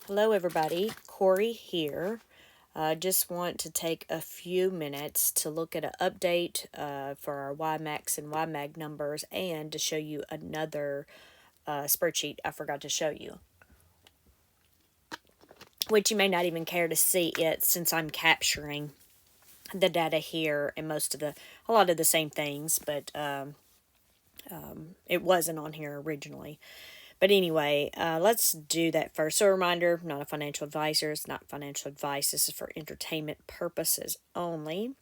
Hello everybody, Corey here. Just want to take a few minutes to look at an update for our YMAX and YMAG numbers and to show you another spreadsheet I forgot to show you, which you may not even care to see it since I'm capturing the data here and a lot of the same things, but it wasn't on here originally. But anyway, let's do that first. So a reminder, I'm not a financial advisor. It's not financial advice. This is for entertainment purposes only.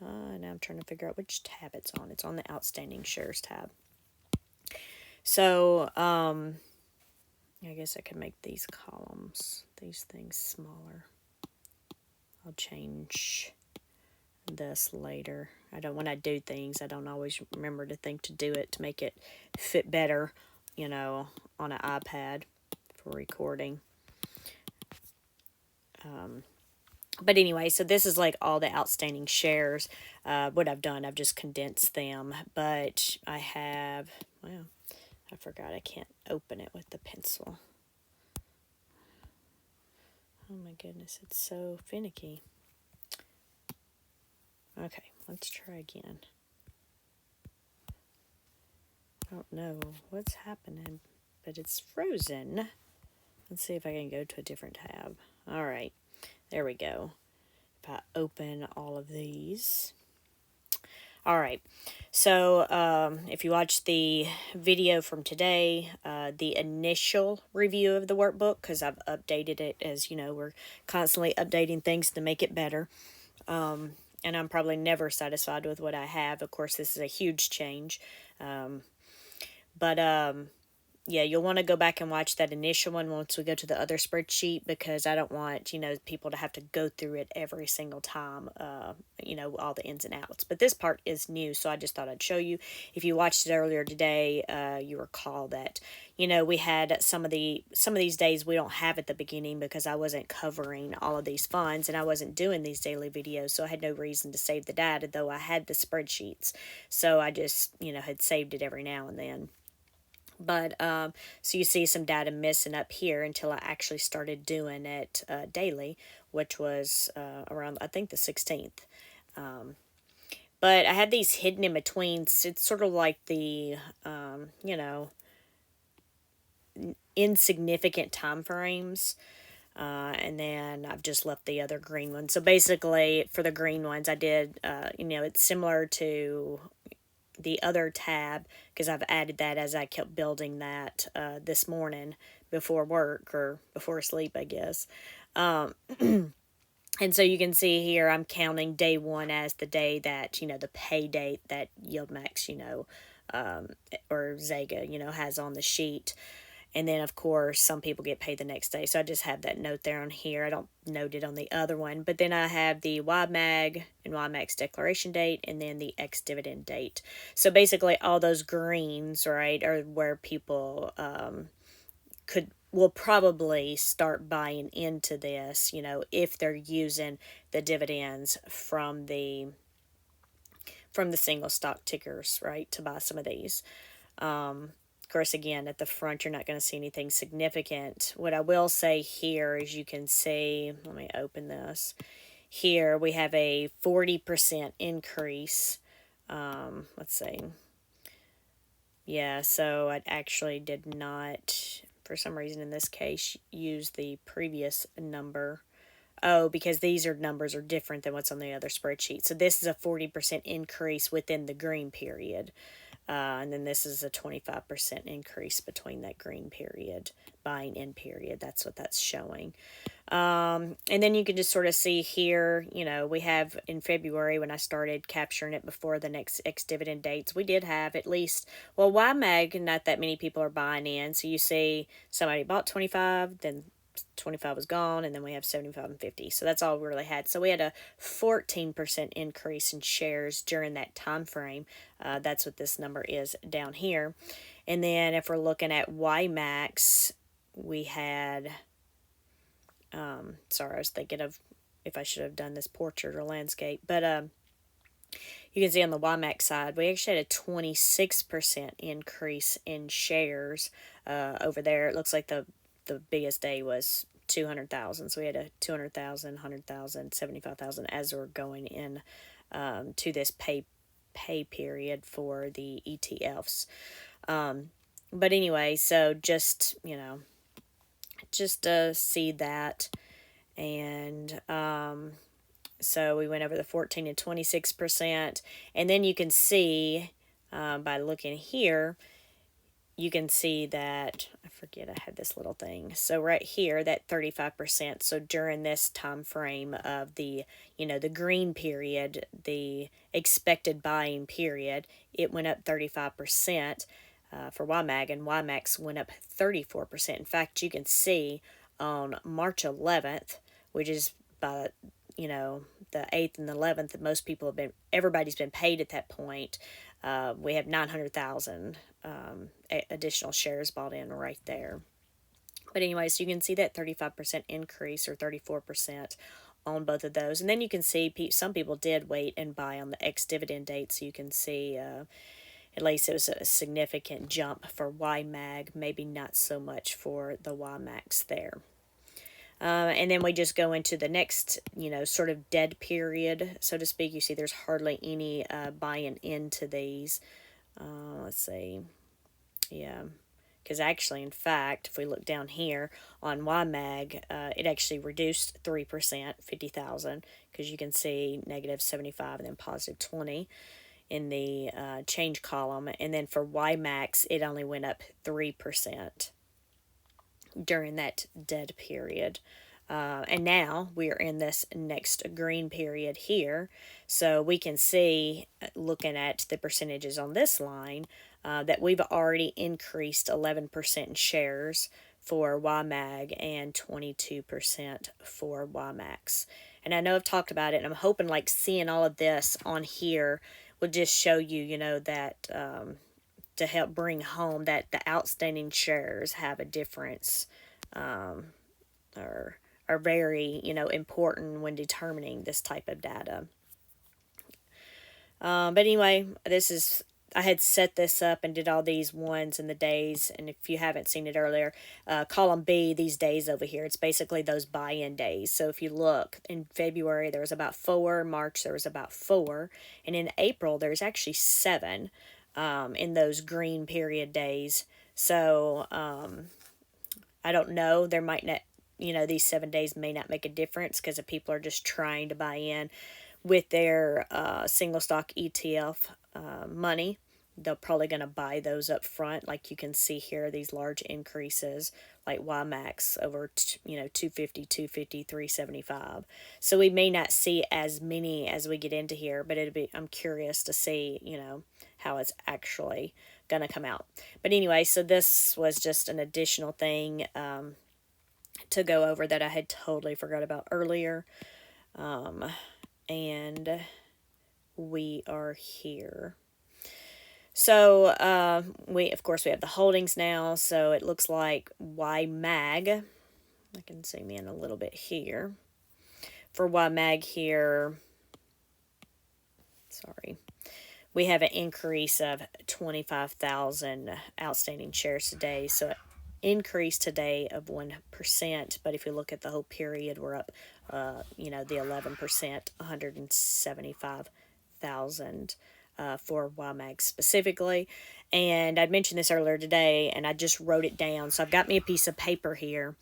Now I'm trying to figure out which tab it's on. It's on the outstanding shares tab. So I guess I can make these columns, these things smaller. I'll change this later. When I do things, I don't always remember to think to do it to make it fit better, on an iPad for recording. But anyway, so this is like all the outstanding shares. What I've done, I've just condensed them. But I forgot I can't open it with the pencil. Oh my goodness, it's so finicky. Okay, let's try again. I don't know what's happening, but it's frozen. Let's see if I can go to a different tab. All right, there we go. If I open all of these. All right, so if you watch the video from today, the initial review of the workbook, because I've updated it, as you know, we're constantly updating things to make it better. And I'm probably never satisfied with what I have. Of course, this is a huge change. But yeah, you'll want to go back and watch that initial one once we go to the other spreadsheet, because I don't want, people to have to go through it every single time, all the ins and outs. But this part is new, so I just thought I'd show you. If you watched it earlier today, you recall that, we had some of these days we don't have at the beginning because I wasn't covering all of these funds and I wasn't doing these daily videos, so I had no reason to save the data, though I had the spreadsheets. So I just, had saved it every now and then. But so you see some data missing up here until I actually started doing it daily, which was around, I think, the 16th. But I had these hidden in between. It's sort of like the, insignificant time frames. And then I've just left the other green ones. So basically, for the green ones, I did, it's similar to the other tab, because I've added that as I kept building that this morning before work, or before sleep, I guess. And so you can see here I'm counting day one as the day that, the pay date that YieldMax, or Zega, has on the sheet. And then, of course, some people get paid the next day. So I just have that note there on here. I don't note it on the other one. But then I have the YMAG and YMAX declaration date, and then the ex-dividend date. So basically all those greens, right, are where people will probably start buying into this, if they're using the dividends from the single stock tickers, right, to buy some of these. Of course, again, at the front, you're not going to see anything significant. What I will say here is you can see, let me open this. Here we have a 40% increase. Let's see. Yeah, so I actually did not, for some reason in this case, use the previous number. Oh, because these numbers are different than what's on the other spreadsheet. So this is a 40% increase within the green period. And then this is a 25% increase between that green period, buying in period. That's what that's showing. And then you can just sort of see here, we have in February, when I started capturing it before the next ex-dividend dates, we did have at least, well, YMAG, not that many people are buying in. So you see somebody bought 25, then 25 was gone, and then we have 75 and 50. So that's all we really had. So we had a 14% increase in shares during that time frame. That's what this number is down here. And then if we're looking at YMAX, we had, sorry, I was thinking of if I should have done this portrait or landscape, but you can see on the YMAX side, we actually had a 26% increase in shares over there. It looks like the biggest day was 200,000. So we had a 200,000, 100,000, 75,000 as we're going in to this pay period for the ETFs. But anyway, so just, just see that. And so we went over the 14 and 26%. And then you can see by looking here, you can see that, I forget, I had this little thing. So right here, that 35%. So during this time frame of the, the green period, the expected buying period, it went up 35% for YMAG, and YMAX went up 34%. In fact, you can see on March 11th, which is by, the 8th and the 11th, that most people have been, everybody's been paid at that point. We have 900,000 additional shares bought in right there. But anyway, so you can see that 35% increase or 34% on both of those. And then you can see some people did wait and buy on the ex-dividend date. So you can see at least it was a significant jump for YMAG, maybe not so much for the YMAX there. And then we just go into the next, sort of dead period, so to speak. You see there's hardly any buying into these. Let's see. Yeah. Because actually, in fact, if we look down here on YMAG, it actually reduced 3%, 50,000, because you can see negative 75 and then positive 20 in the change column. And then for YMAX, it only went up 3% during that dead period. And now we are in this next green period here. So we can see, looking at the percentages on this line, that we've already increased 11% in shares for YMAG and 22% for YMAX. And I know I've talked about it, and I'm hoping like seeing all of this on here will just show you, that to help bring home that the outstanding shares have a difference, or are very, important when determining this type of data. But anyway, I had set this up and did all these ones and the days, and if you haven't seen it earlier, column B, these days over here, it's basically those buy-in days. So if you look, in February there was about 4, March there was about 4, and in April there's actually 7 in those green period days. So I don't know, there might not, these 7 days may not make a difference because if people are just trying to buy in with their single stock ETF money, they're probably going to buy those up front. Like you can see here, these large increases like YMAX over, 250, 250, 375. So we may not see as many as we get into here, but I'm curious to see, how it's actually going to come out. But anyway, so this was just an additional thing to go over that I had totally forgot about earlier. And we are here. So we have the holdings now. So it looks like YMAG, I can zoom in a little bit here. For YMAG here, we have an increase of 25,000 outstanding shares today. So it increased today of 1%. But if you look at the whole period, we're up, the 11%, 175,000 for YMAG specifically. And I'd mentioned this earlier today, and I just wrote it down. So I've got me a piece of paper here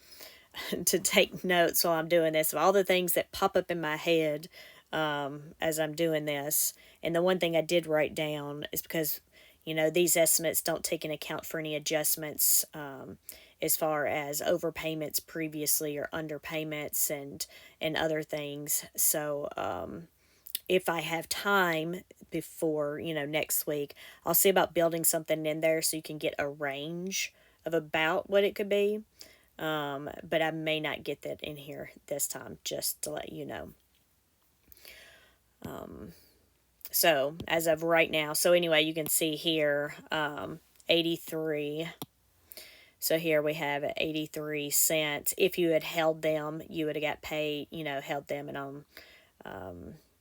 to take notes while I'm doing this of all the things that pop up in my head as I'm doing this. And the one thing I did write down is because, these estimates don't take into account for any adjustments as far as overpayments previously or underpayments and other things. So if I have time before, next week, I'll see about building something in there so you can get a range of about what it could be. But I may not get that in here this time, just to let you know. So as of right now, so anyway, you can see here, 83. So here we have 83 cents. If you had held them, you would have got paid, held them and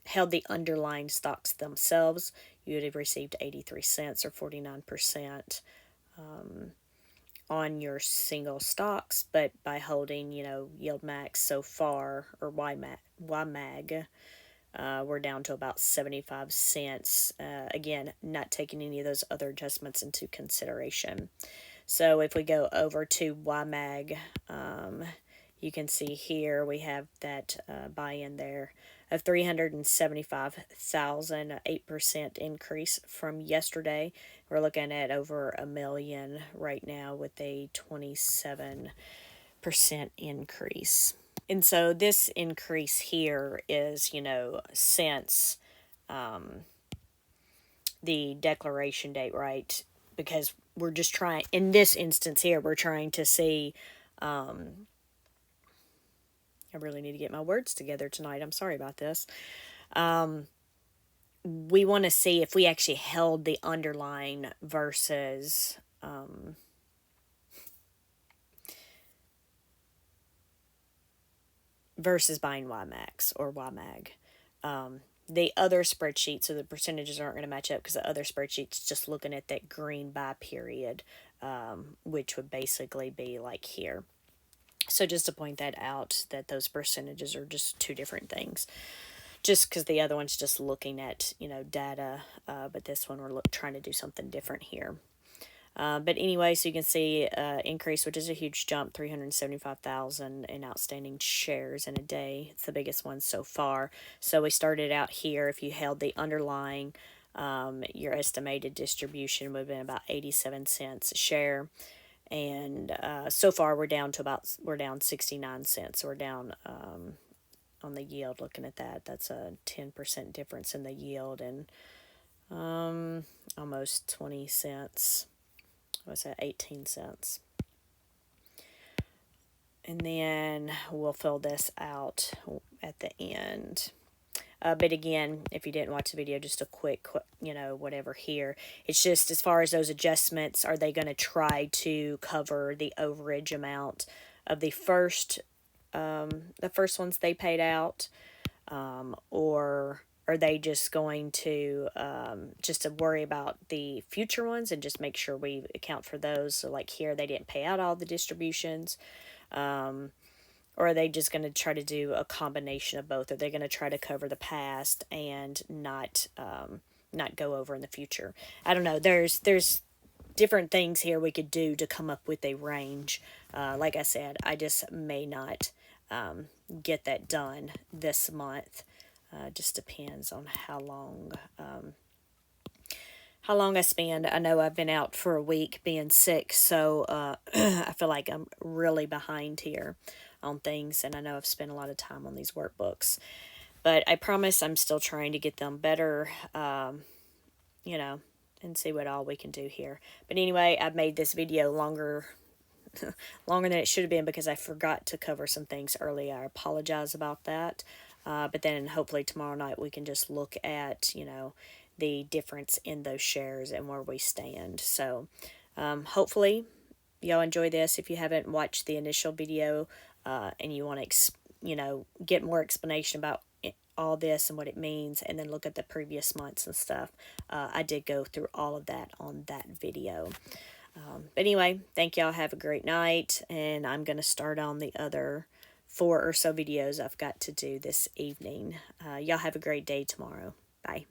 held the underlying stocks themselves, you would have received 83 cents or 49% on your single stocks, but by holding, you know, YieldMax so far, or YMAG, we're down to about 75 cents. Again, not taking any of those other adjustments into consideration. So if we go over to YMAG, you can see here we have that buy-in there of 375,000, 8% increase from yesterday. We're looking at over $1 million right now with a 27% increase. And so this increase here is, you know, since the declaration date, right? Because we're just trying, in this instance here, we're trying to see, I really need to get my words together tonight. I'm sorry about this. We want to see if we actually held the underlying versus buying YMAX or YMAG. The other spreadsheet, so the percentages aren't going to match up because the other spreadsheet's just looking at that green buy period, which would basically be like here. So just to point that out, that those percentages are just two different things. Just because the other one's just looking at, you know, data, but this one we're trying to do something different here. But anyway, so you can see increase, which is a huge jump, 375,000 in outstanding shares in a day. It's the biggest one so far. So we started out here. If you held the underlying, your estimated distribution would have been about 87 cents a share. And so far we're down 69 cents. So we're down on the yield. Looking at that, that's a 10% difference in the yield, and almost 20 cents. What's that, 18 cents. And then we'll fill this out at the end. But again, if you didn't watch the video, just a quick, you know, whatever here. It's just as far as those adjustments, are they going to try to cover the overage amount of the first ones they paid out, or are they just going to just to worry about the future ones and just make sure we account for those? So like here, they didn't pay out all the distributions. Or are they just going to try to do a combination of both? Are they going to try to cover the past and not go over in the future? I don't know. There's different things here we could do to come up with a range. Like I said, I just may not get that done this month. Just depends on how long I spend. I know I've been out for a week being sick, so I feel like I'm really behind here on things, and I know I've spent a lot of time on these workbooks. But I promise I'm still trying to get them better, you know, and see what all we can do here. But anyway, I've made this video longer than it should have been because I forgot to cover some things early. I apologize about that. But then hopefully tomorrow night we can just look at, you know, the difference in those shares and where we stand. So hopefully y'all enjoy this. If you haven't watched the initial video and you want to, you know, get more explanation about all this and what it means, and then look at the previous months and stuff, I did go through all of that on that video. But anyway, thank y'all. Have a great night, and I'm going to start on the other 4 or so videos I've got to do this evening. Y'all have a great day tomorrow. Bye.